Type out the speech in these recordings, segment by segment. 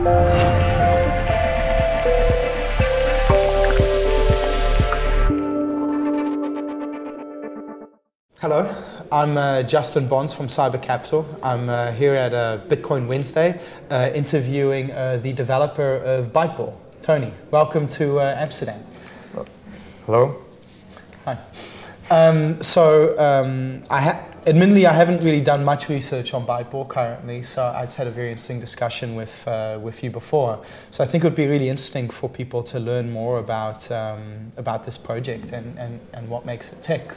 Hello, I'm Justin Bonds from Cyber Capital. I'm here at Bitcoin Wednesday interviewing the developer of Byteball, Tony. Welcome to Amsterdam. Hello. Hi. Admittedly, I haven't really done much research on Byteball currently, so I just had a very interesting discussion with you before. So I think it would be really interesting for people to learn more about this project and what makes it tick.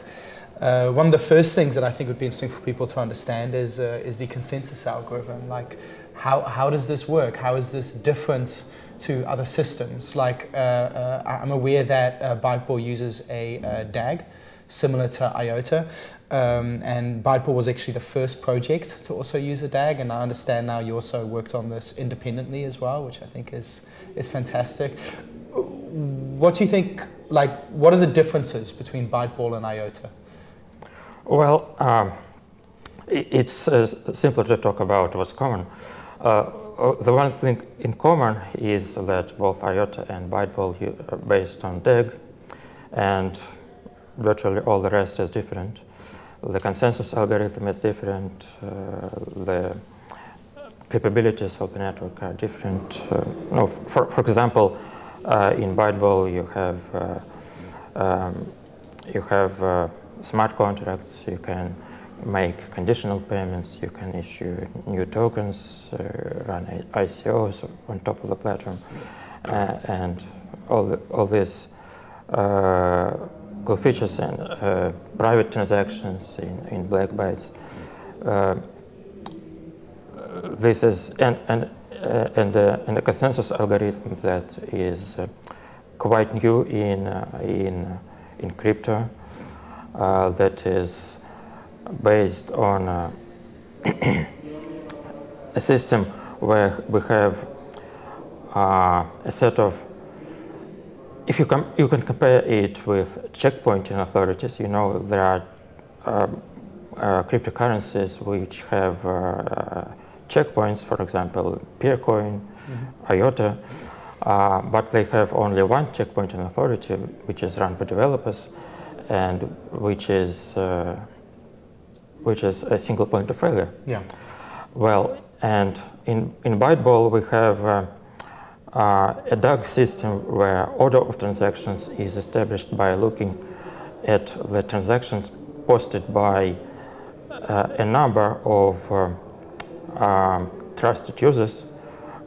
One of the first things that I think would be interesting for people to understand is the consensus algorithm. Like, how does this work? How is this different to other systems? Like, I'm aware that Byteball uses a DAG, similar to IOTA, and Byteball was actually the first project to also use a DAG, and I understand now you also worked on this independently as well, which I think is fantastic. What do you think? Like, what are the differences between Byteball and IOTA? Well, it's simpler to talk about what's common. The one thing in common is that both IOTA and Byteball are based on DAG, and virtually all the rest is different. The consensus algorithm is different. The capabilities of the network are different. For example, in Byteball you have smart contracts. You can make conditional payments. You can issue new tokens, run ICOs on top of the platform, and all these cool features and private transactions in black bytes. This is and the consensus algorithm that is quite new in crypto. That is based on a system where we have a set of, if you can compare it with checkpointing authorities. You know, there are cryptocurrencies which have checkpoints, for example, Peercoin, IOTA, but they have only one checkpointing authority, which is run by developers, and which is a single point of failure. Yeah. Well, and in Byteball we have a DAG system where order of transactions is established by looking at the transactions posted by a number of trusted users.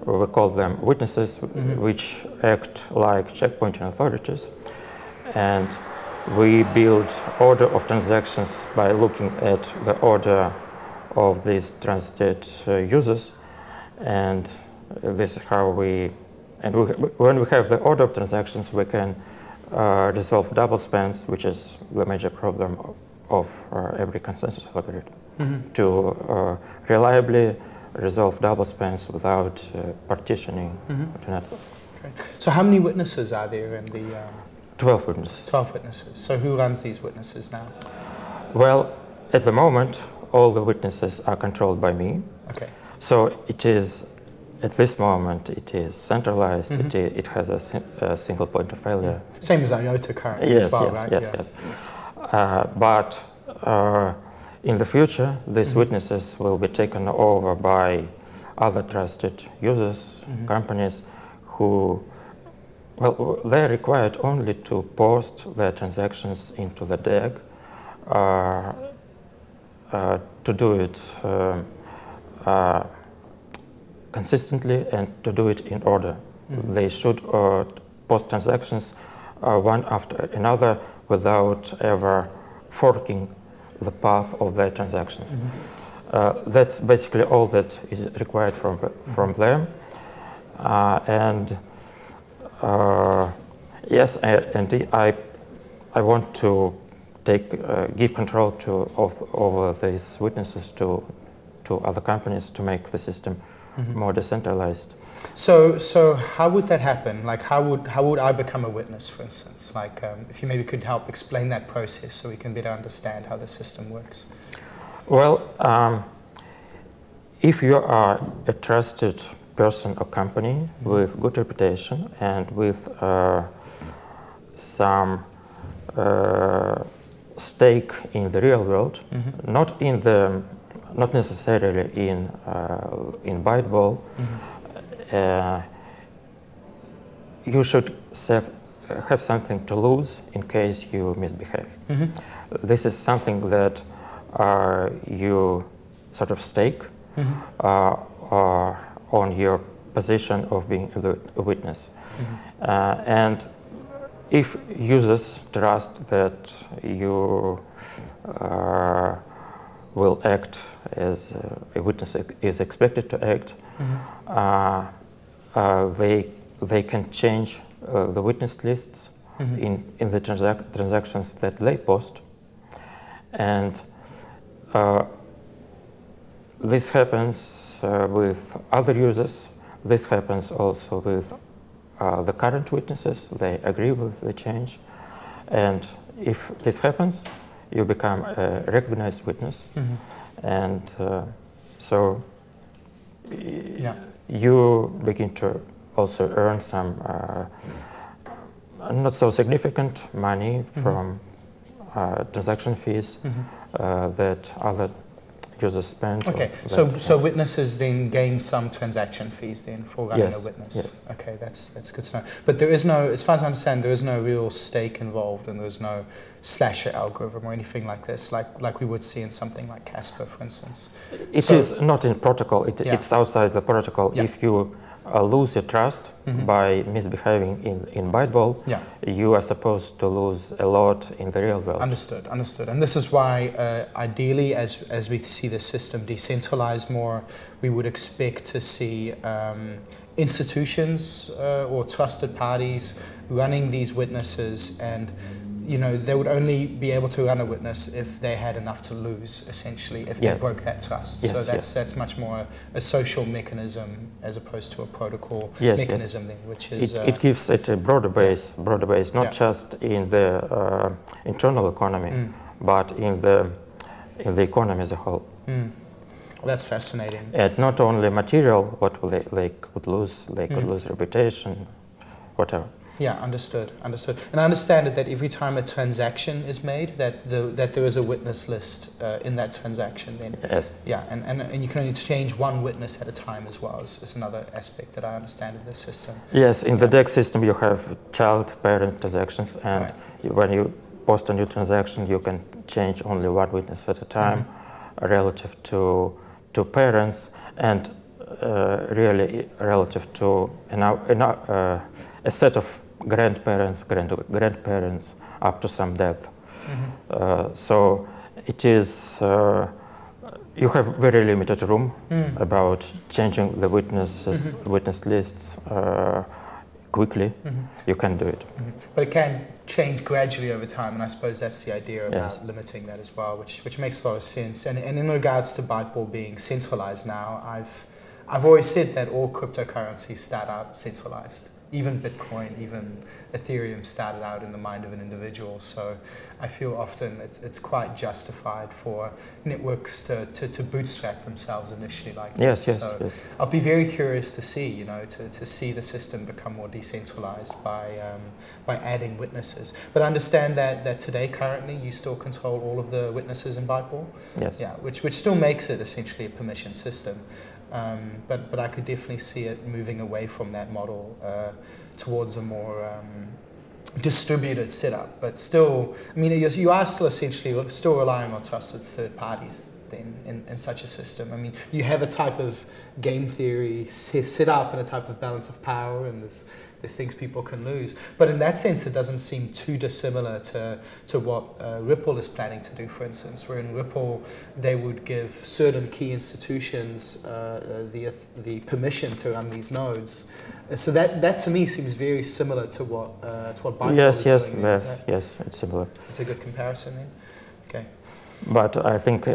We call them witnesses, which act like checkpointing authorities, and we build order of transactions by looking at the order of these trusted users, and this is how when we have the order of transactions, we can resolve double spends, which is the major problem of every consensus algorithm, to reliably resolve double spends without partitioning the network. Okay. So how many witnesses are there in the 12 witnesses. 12 witnesses. So who runs these witnesses now? Well, at the moment, all the witnesses are controlled by me. Okay. So it is, at this moment, it is centralized. It has a single point of failure. Same as IOTA currently as well, right? Yes. But in the future, these witnesses will be taken over by other trusted users, companies who, well, they're required only to post their transactions into the DAG, to do it consistently and to do it in order. They should post transactions one after another without ever forking the path of their transactions. That's basically all that is required from them. Yes, I want to give control over these witnesses to other companies to make the system more decentralized. So how would that happen? Like, how would I become a witness, for instance? Like, if you maybe could help explain that process so we can better understand how the system works. Well, if you are a trusted person or company with good reputation and with some stake in the real world, not necessarily in Byteball. You should have something to lose in case you misbehave. This is something that you sort of stake on your position of being a witness. And if users trust that you will act as a witness is expected to act, they can change the witness lists in the transactions that they post. And this happens with other users. This happens also with the current witnesses. They agree with the change. And if this happens, you become a recognized witness. And so you begin to also earn some not so significant money from transaction fees that other users spend. Okay, so witnesses then gain some transaction fees then for running a witness. Yes. Okay, that's good to know. But there is no, as far as I understand, there is no real stake involved, and there is no slasher algorithm or anything like this, like we would see in something like Casper, for instance. It is not in protocol. It's outside the protocol. If you lose your trust by misbehaving in Byteball, you are supposed to lose a lot in the real world. Understood. And this is why, ideally, as we see the system decentralized more, we would expect to see institutions or trusted parties running these witnesses, and they would only be able to run a witness if they had enough to lose, essentially, if they broke that trust. So that's much more a social mechanism as opposed to a protocol mechanism then, which is... It gives it a broader base, not just in the internal economy, but in the economy as a whole. That's fascinating. And not only material, what they could lose, could lose reputation, whatever. Yeah, understood. And I understand that every time a transaction is made, that there is a witness list in that transaction then. Yes. Yeah, and you can only change one witness at a time as well, is another aspect that I understand of this system. Yes, in the DAG system you have child-parent transactions, and when you post a new transaction, you can change only one witness at a time relative to parents, and really relative to a set of grandparents up to some death. So it is, you have very limited room about changing the witness lists quickly. You can do it. But it can change gradually over time, and I suppose that's the idea about limiting that as well, which makes a lot of sense. And in regards to Byteball being centralized now, I've always said that all cryptocurrencies start out centralized. Even Bitcoin, even Ethereum started out in the mind of an individual. So I feel often it's quite justified for networks to bootstrap themselves initially like this. So I'll be very curious to see, to see the system become more decentralized by adding witnesses. But I understand that today, currently, you still control all of the witnesses in Byteball. Yes. Yeah, which still makes it essentially a permission system. But I could definitely see it moving away from that model towards a more distributed setup. But still, I mean, you are still essentially still relying on trusted third parties then in such a system. I mean, you have a type of game theory set up and a type of balance of power, and there's things people can lose. But in that sense, it doesn't seem too dissimilar to what Ripple is planning to do, for instance, where in Ripple, they would give certain key institutions the permission to run these nodes. So that to me seems very similar to what Byteball is doing. Yes, it's similar. It's a good comparison then? Okay. But I think,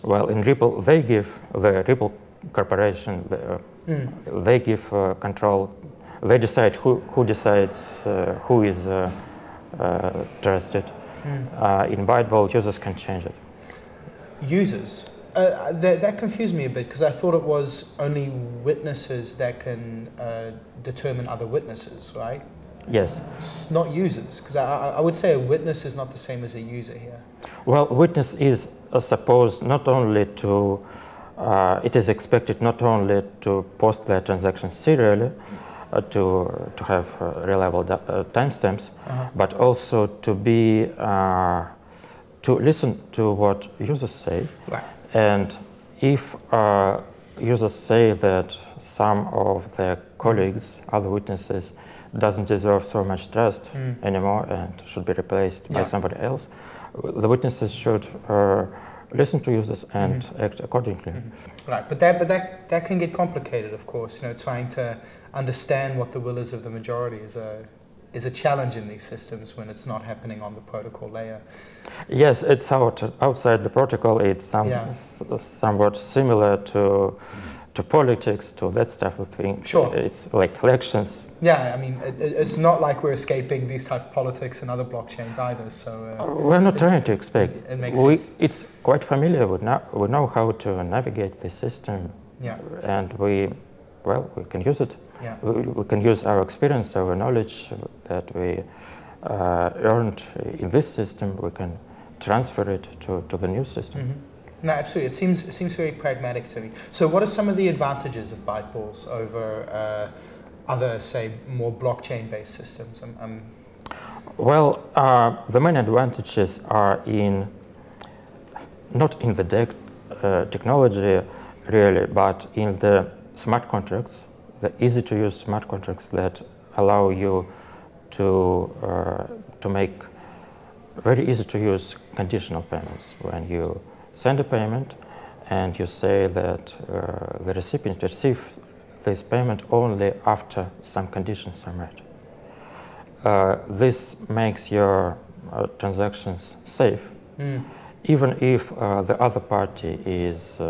well, in Ripple, they give the Ripple Corporation, they give control. They decide who decides who is trusted. In Byteball, users can change it. Users? That confused me a bit because I thought it was only witnesses that can determine other witnesses, right? Yes. It's not users, because I would say a witness is not the same as a user here. Well, witness is supposed not only to, it is expected not only to post their transactions serially, to have reliable timestamps, but also to be, to listen to what users say. Right. And if users say that some of their colleagues, other witnesses, doesn't deserve so much trust anymore and should be replaced by somebody else, the witnesses should listen to users and act accordingly. Right, but that can get complicated, of course. You know, trying to understand what the will is of the majority is a challenge in these systems when it's not happening on the protocol layer. Yes, it's outside the protocol. It's somewhat similar to politics, to that type of thing. Sure. It's like elections. Yeah, I mean, it's not like we're escaping these type of politics and other blockchains either. So we're not trying to escape. It makes sense. It's quite familiar. We know how to navigate the system. Yeah. And we can use it. Yeah. We can use our experience, our knowledge that we earned in this system. We can transfer it to the new system. No, absolutely. It seems very pragmatic to me. So what are some of the advantages of Byteballs over other, say, more blockchain-based systems? Well, the main advantages are not in the DAG technology, really, but in the smart contracts, the easy-to-use smart contracts that allow you to make very easy-to-use conditional payments. When you send a payment and you say that the recipient receives this payment only after some conditions are met. This makes your transactions safe, even if the other party is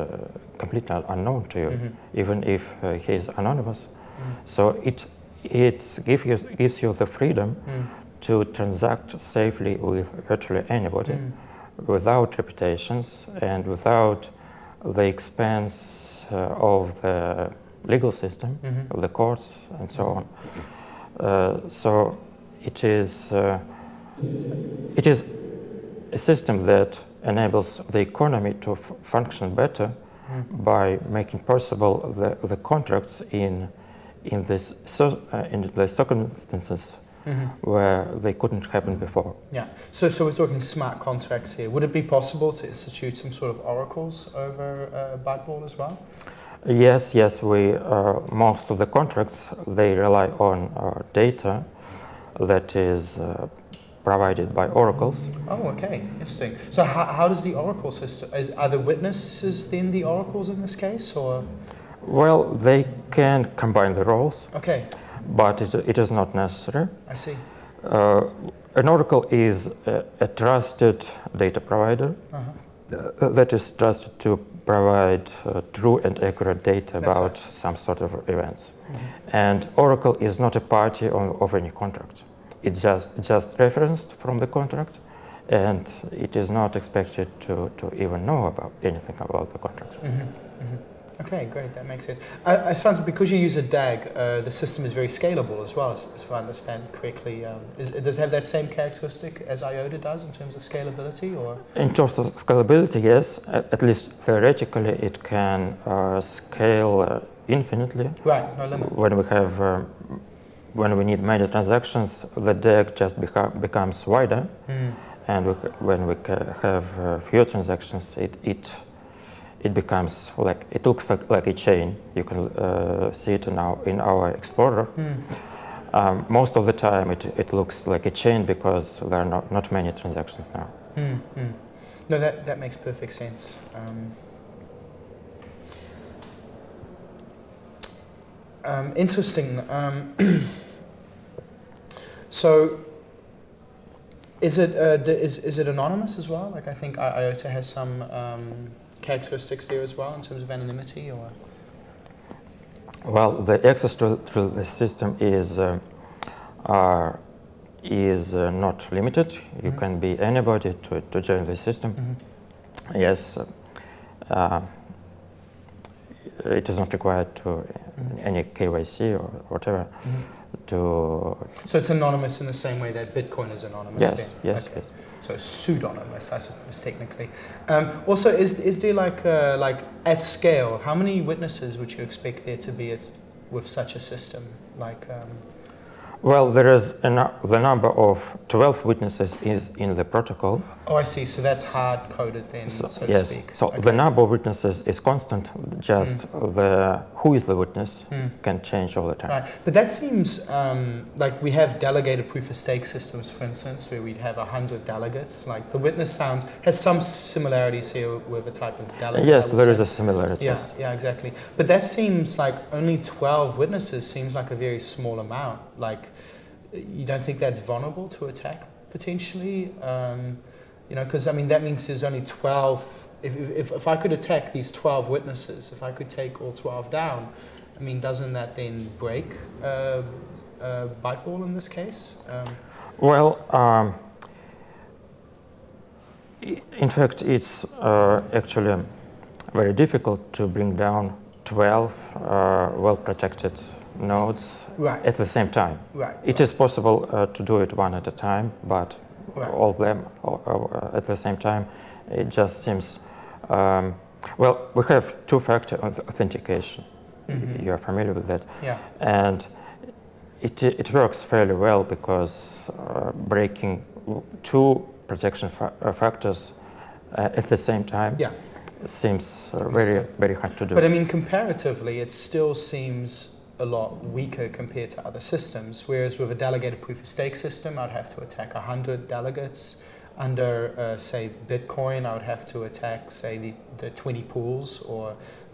completely unknown to you, even if he is anonymous. So it gives you the freedom to transact safely with virtually anybody, without reputations and without the expense of the legal system, of the courts, and so on. So it is a system that enables the economy to function better by making possible the contracts in the circumstances where they couldn't happen before. Yeah. So we're talking smart contracts here. Would it be possible to institute some sort of oracles over Byteball as well? Yes. We most of the contracts, they rely on data that is provided by oracles. Oh, okay, interesting. So how does the oracle system? Are the witnesses then the oracles in this case, or? Well, they can combine the roles. Okay. But it is not necessary. I see. An oracle is a trusted data provider that is trusted to provide true and accurate data about some sort of events. And oracle is not a party of any contract. It's just referenced from the contract, and it is not expected to even know about anything about the contract. Okay, great, that makes sense. As far as, because you use a DAG, the system is very scalable as well, as I understand correctly. Does it have that same characteristic as IOTA does in terms of scalability, or? In terms of scalability, yes. At least theoretically, it can scale infinitely. Right, no limit. When we need many transactions, the DAG just becomes wider, and when we have fewer transactions, it becomes like, it looks like a chain. You can see it in our Explorer. Most of the time it looks like a chain because there are not many transactions now. No, that makes perfect sense. Interesting. So is it anonymous as well? Like, I think IOTA has some characteristics there as well in terms of anonymity, or? Well, the access to the system is not limited. You can be anybody to join the system. Yes, it is not required to any KYC or whatever. So it's anonymous in the same way that Bitcoin is anonymous. Yes, then? yes, Okay. yes. So pseudonymous, I suppose, technically. Also, is there like at scale, how many witnesses would you expect there to be with such a system? Well, there is the number of 12 witnesses is in the protocol. Oh, I see. So that's hard-coded then, so to yes. speak. So okay. The number of witnesses is constant. Just who is the witness can change all the time. Right. But that seems like we have delegated proof-of-stake systems, for instance, where we'd have 100 delegates. Like the witness has some similarities here with a type of delegate. Yes, there is a similarity. Yeah, yes. yeah, exactly. But that seems like only 12 witnesses seems like a very small amount. Like, you don't think that's vulnerable to attack potentially? You know, because I mean that means there's only 12. If I could attack these 12 witnesses, if I could take all 12 down, I mean, doesn't that then break Byteball in this case? Well, in fact, it's actually very difficult to bring down 12 well-protected nodes at the same time. Right. It is possible to do it one at a time, but all of them at the same time, it just seems... well, we have two-factor authentication. You are familiar with that. Yeah. And it works fairly well because breaking two protection factors at the same time seems very hard to do. But I mean, comparatively, it still seems a lot weaker compared to other systems, whereas with a delegated proof-of-stake system, I'd have to attack 100 delegates. Under, say, Bitcoin, I would have to attack, say, the 20 pools,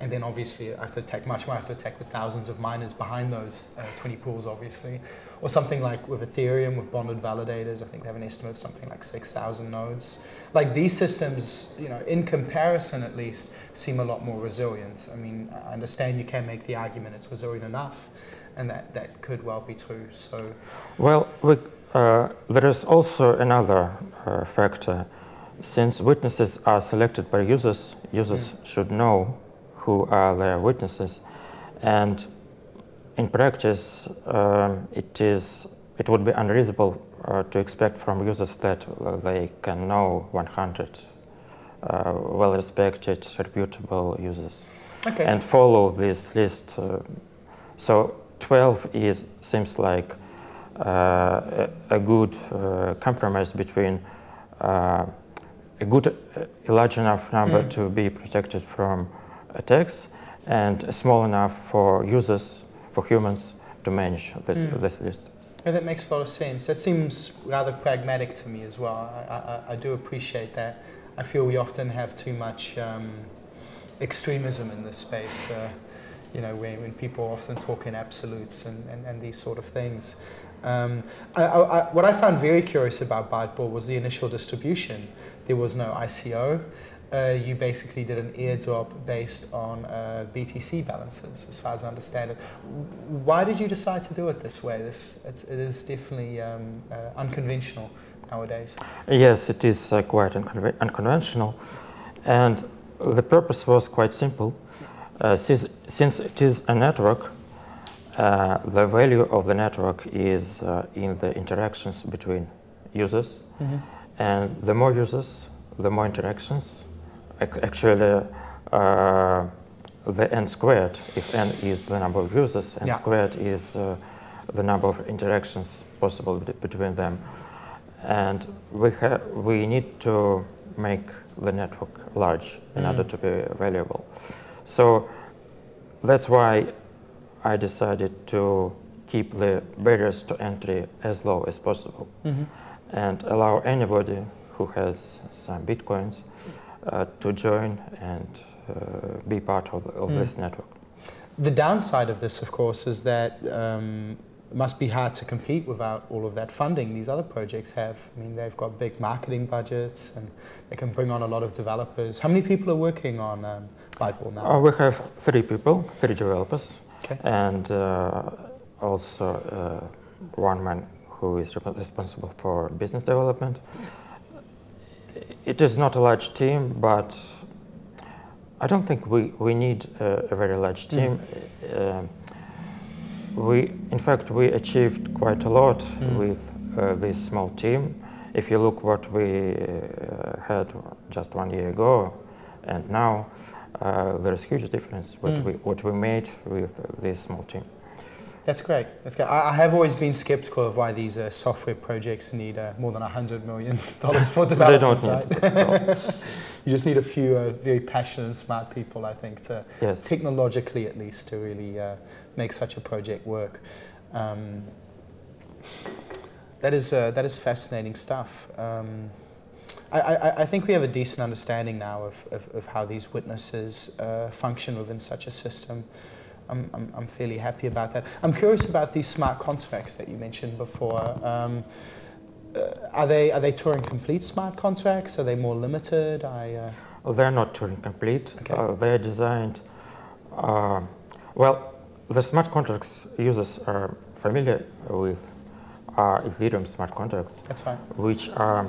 and then obviously I have to attack much more. I have to attack the thousands of miners behind those 20 pools, obviously. Or something like with Ethereum, with bonded validators, I think they have an estimate of something like 6,000 nodes. Like these systems, you know, in comparison at least, seem a lot more resilient. I mean, I understand you can make the argument it's resilient enough, and that could well be true. So, well, there is also another factor. Since witnesses are selected by users, should know who are their witnesses, and in practice, it would be unreasonable to expect from users that they can know 100 well-respected, reputable users and follow this list. So 12 seems like a good compromise between a large enough number to be protected from attacks and small enough for users, for humans, to manage this list. Yeah, that makes a lot of sense. That seems rather pragmatic to me as well. I do appreciate that. I feel we often have too much extremism in this space. You know, when people often talk in absolutes and these sort of things. What I found very curious about Byteball was the initial distribution. There was no ICO. You basically did an airdrop based on BTC balances, as far as I understand it. Why did you decide to do it this way? It is definitely unconventional nowadays. Yes, it is quite unconventional. And the purpose was quite simple. Since it is a network, the value of the network is in the interactions between users. And the more users, the more interactions. Actually, the n squared, if n is the number of users, n squared is the number of interactions possible between them. And we need to make the network large in order to be valuable. So that's why I decided to keep the barriers to entry as low as possible and allow anybody who has some bitcoins to join and be part of this network. The downside of this, of course, is that it must be hard to compete without all of that funding these other projects have. I mean, they've got big marketing budgets and they can bring on a lot of developers. How many people are working on Byteball now? We have 3 people, 3 developers, and also one man who is responsible for business development. It is not a large team, but I don't think we need a very large team. In fact, we achieved quite a lot with this small team. If you look what we had just 1 year ago and now, there's huge difference what we made with this small team. That's great. That's great. I have always been skeptical of why these software projects need more than $100 million for development. They don't need it at all. You just need a few very passionate and smart people, I think, to technologically at least, to really make such a project work. That is fascinating stuff. I think we have a decent understanding now of how these witnesses function within such a system. I'm fairly happy about that. I'm curious about these smart contracts that you mentioned before. Are they Turing complete smart contracts? Are they more limited? They're not Turing complete. Okay. They're designed. Well, the smart contracts users are familiar with are Ethereum smart contracts. That's right. Which are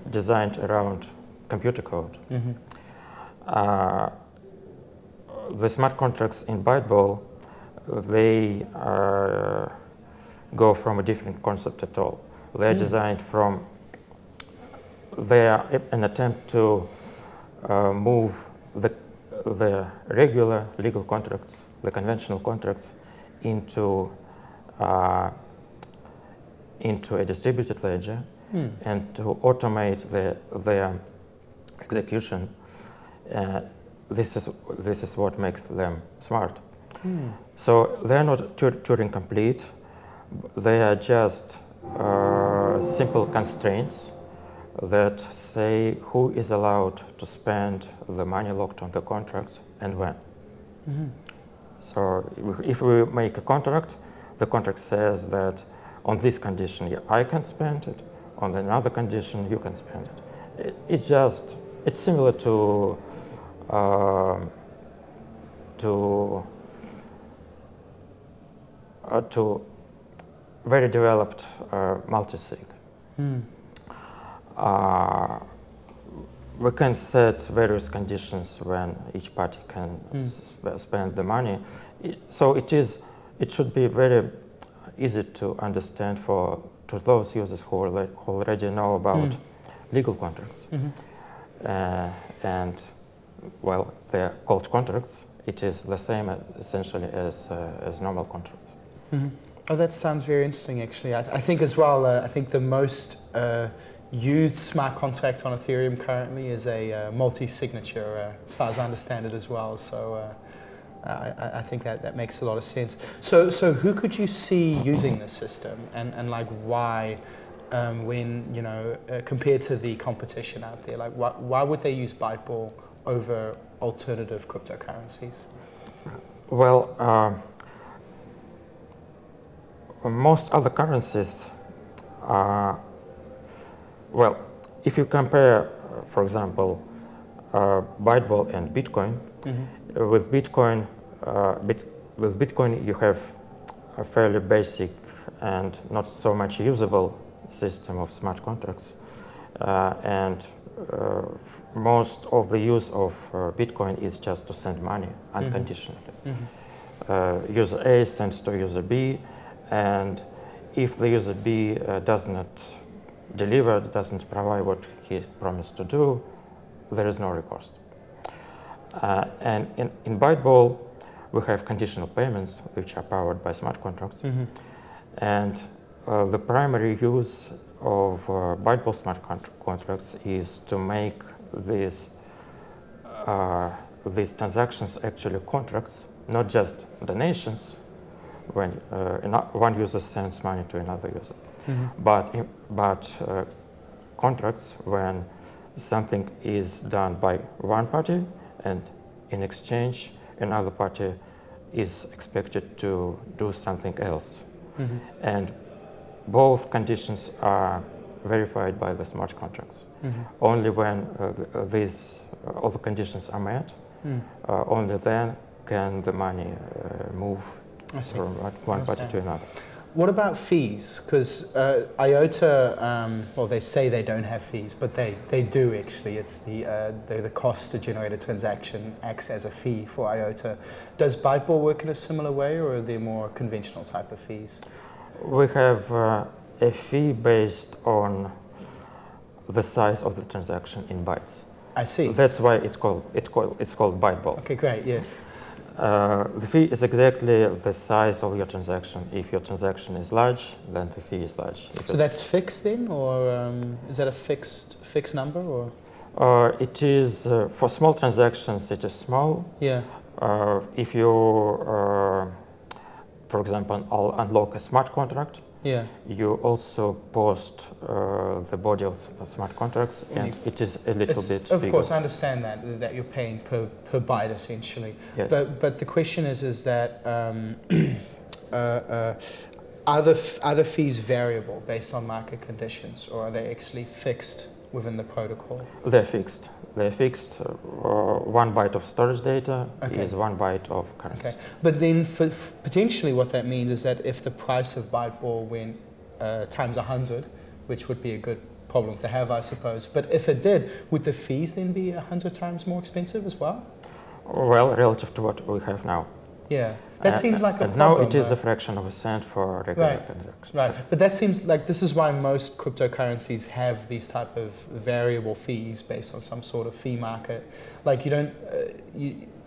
designed around computer code. The smart contracts in Byteball, they go from a different concept at all. They're designed from, they are an attempt to move the regular legal contracts, the conventional contracts, into a distributed ledger and to automate their execution. This is what makes them smart. So they're not Turing complete. They are just simple constraints that say who is allowed to spend the money locked on the contract and when. So if we make a contract, the contract says that on this condition I can spend it, on another condition you can spend it. It's similar to very developed multisig. We can set various conditions when each party can spend the money. It should be very easy to understand to those users who already know about legal contracts. And well, they're called contracts. It is the same essentially as normal contracts. Oh, that sounds very interesting, actually. I think as well, I think the most used smart contract on Ethereum currently is a multi-signature, as far as I understand it as well. So I think that makes a lot of sense. So who could you see using this system, and like why, when, you know, compared to the competition out there, like why would they use Byteball over alternative cryptocurrencies? Well, most other currencies are, well, if you compare, for example, Byteball and Bitcoin, with Bitcoin you have a fairly basic and not so much usable system of smart contracts, and most of the use of Bitcoin is just to send money unconditionally. User A sends to user B, and if the user B does not deliver, doesn't provide what he promised to do, there is no recourse. And in Byteball, we have conditional payments, which are powered by smart contracts. And the primary use of Byteball smart contracts is to make these transactions actually contracts, not just donations when one user sends money to another user, but contracts when something is done by one party and in exchange another party is expected to do something else. And both conditions are verified by the smart contracts. Only when all the conditions are met, only then can the money move from one party to another. what about fees? Because IOTA, well, they say they don't have fees, but they do actually. It's the cost to generate a transaction acts as a fee for IOTA. Does Byteball work in a similar way, or are there more conventional type of fees? We have a fee based on the size of the transaction in bytes. I see. That's why it's called Byteball. Okay, great. Yes. The fee is exactly the size of your transaction. If your transaction is large, then the fee is large. So that's fixed then, or is that a fixed number, or? It is for small transactions. It is small. Yeah. If you, for example, unlock a smart contract, yeah, you also post the body of smart contracts, and it is a little bit Of bigger. course, I understand that you're paying per byte essentially. Yes. But the question is that are the fees variable based on market conditions, or are they actually fixed within the protocol? They're fixed. They're fixed. 1 byte of storage data is 1 byte of currency. Okay. But then potentially what that means is that if the price of Byteball went times 100, which would be a good problem to have, I suppose, but if it did, would the fees then be 100 times more expensive as well? Well, relative to what we have now. Yeah, that seems like a problem. Now it is a fraction of a cent for regular transactions. Right, but that seems like this is why most cryptocurrencies have these type of variable fees based on some sort of fee market. Like you don't,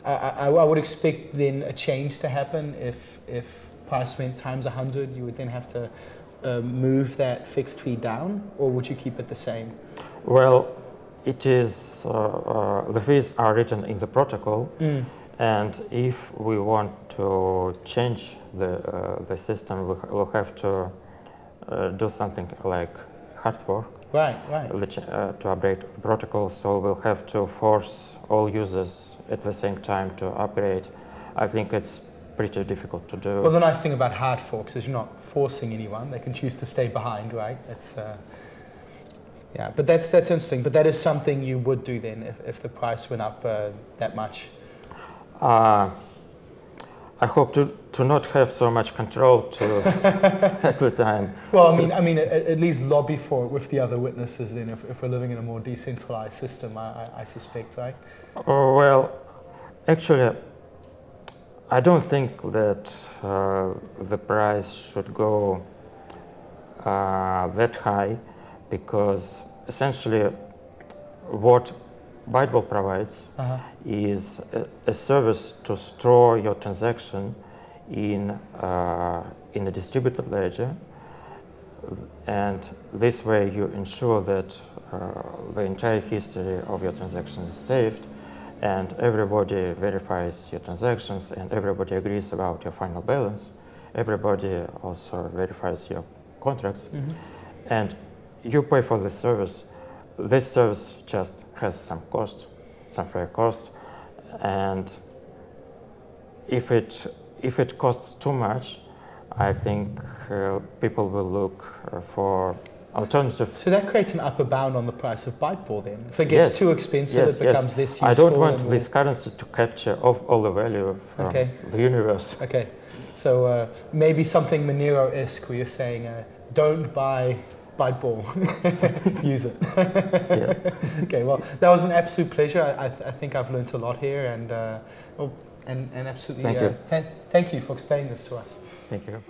I would expect then a change to happen if price went times 100, you would then have to move that fixed fee down, or would you keep it the same? Well, it is, the fees are written in the protocol. And if we want to change the system, we'll have to do something like hard work. Right. To upgrade the protocol. So we'll have to force all users at the same time to upgrade. I think it's pretty difficult to do. Well, the nice thing about hard forks is you're not forcing anyone. They can choose to stay behind, right? That's yeah, but that's interesting. But that is something you would do then if the price went up that much. I hope to not have so much control at the time. Well, I mean, at least lobby for it with the other witnesses. Then, if we're living in a more decentralized system, I suspect, right? Well, actually, I don't think that the price should go that high, because essentially, what Byteball provides is a service to store your transaction in a distributed ledger, and this way you ensure that the entire history of your transaction is saved, and everybody verifies your transactions, and everybody agrees about your final balance. Everybody also verifies your contracts, and you pay for this service. This service just has some cost, some fair cost, and if it costs too much, I think people will look for alternatives. So that creates an upper bound on the price of Byteball then. If it gets too expensive, it becomes less useful. I don't want this currency to capture all the value from the universe. Okay, so maybe something Monero-esque where you're saying don't buy Byteball, use it. Yes. Okay, well, that was an absolute pleasure. I think I've learned a lot here, and absolutely thank you for explaining this to us. Thank you.